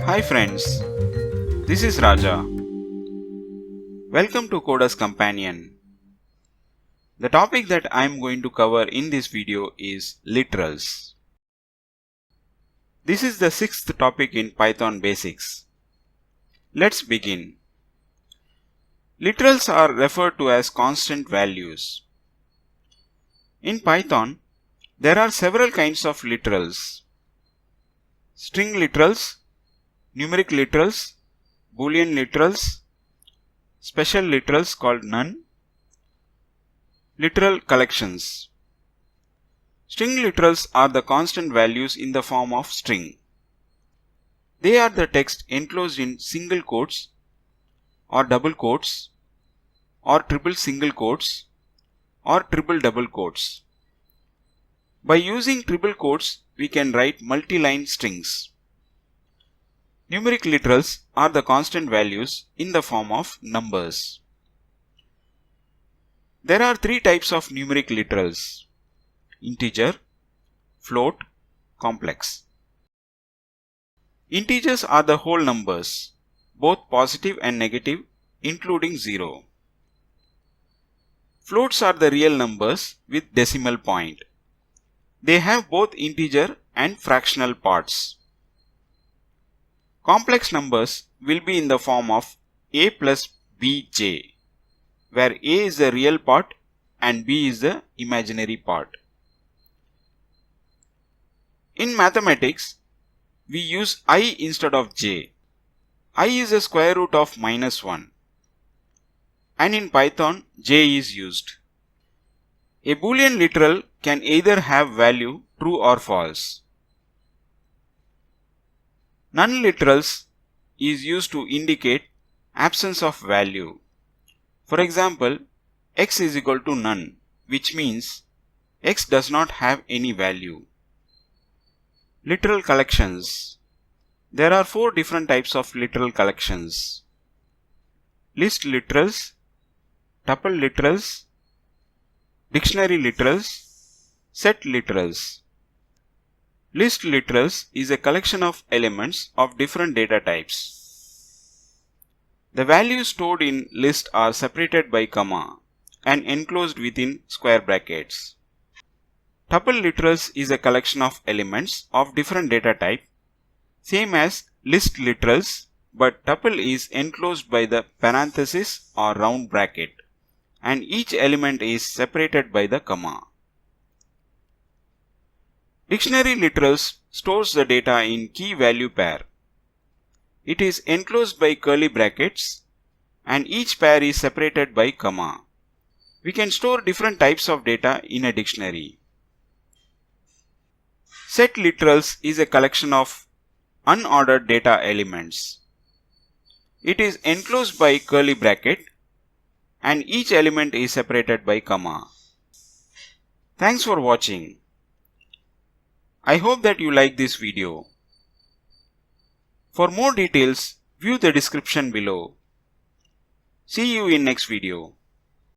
Hi friends, this is Raja. Welcome to Coder's Companion. The topic that I am going to cover in this video is literals. This is the sixth topic in Python basics. Let's begin. Literals are referred to as constant values. In Python, there are several kinds of literals. String literals, numeric literals, Boolean literals, special literals called none, literal collections. String literals are the constant values in the form of string. They are the text enclosed in single quotes or double quotes or triple single quotes or triple double quotes. By using triple quotes, we can write multi-line strings. Numeric literals are the constant values in the form of numbers. There are three types of numeric literals: integer, float, complex. Integers are the whole numbers, both positive and negative, including 0. Floats are the real numbers with decimal point. They have both integer and fractional parts. Complex numbers will be in the form of a plus bj, where a is the real part and b is the imaginary part. In mathematics, we use I instead of j. I is the square root of -1, and in Python j is used. A Boolean literal can either have value true or false. None literals is used to indicate absence of value. For example, x is equal to none, which means x does not have any value. Literal collections. There are 4 different types of literal collections: list literals, tuple literals, dictionary literals, set literals. List literals is a collection of elements of different data types. The values stored in list are separated by comma and enclosed within square brackets. Tuple literals is a collection of elements of different data type, same as list literals, but tuple is enclosed by the parenthesis or round bracket, and each element is separated by the comma. Dictionary literals stores the data in key value pair. It is enclosed by curly brackets and each pair is separated by comma. We can store different types of data in a dictionary. Set literals is a collection of unordered data elements. It is enclosed by curly bracket and each element is separated by comma. Thanks for watching. I hope that you like this video. For more details, view the description below. See you in next video.